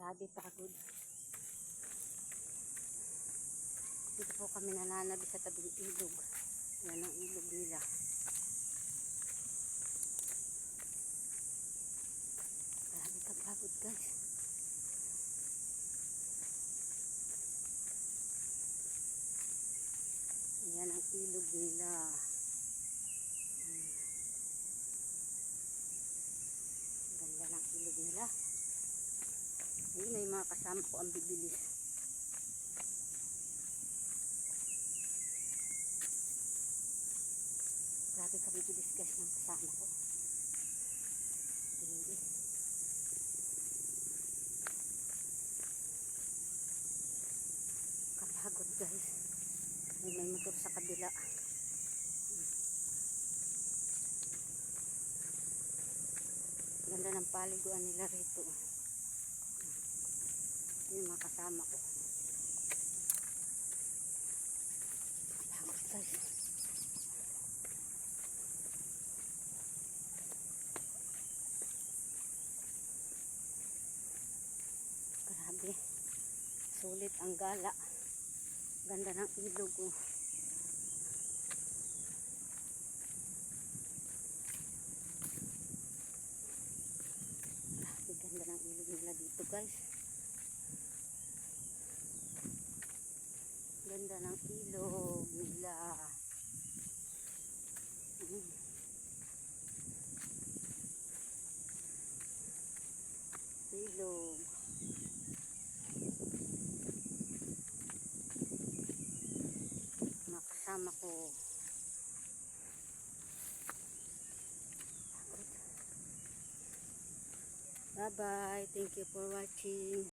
Grabe pagod. Dito po kami nananabi sa tabing ilog. Yan ang ilog nila. Grabe kapagod guys. Yan ang ilog nila. Ganda ng ilog nila. Ayun ay mga kasama ko ang bibilis. Grabe ka bibilis guys ng kasama ko. Hindi. Kapagod guys. May motor sa kabila. Ganda ng paliguan nila rito. Yung mga kasama ko. Kapagod guys. Grabe. Sulit ang gala. Ganda ng ilog oh. Grabe ganda ng ilog nila dito guys. Ganda ng ilog nila. Ilog. Makasama ko. Bye bye. Thank you for watching.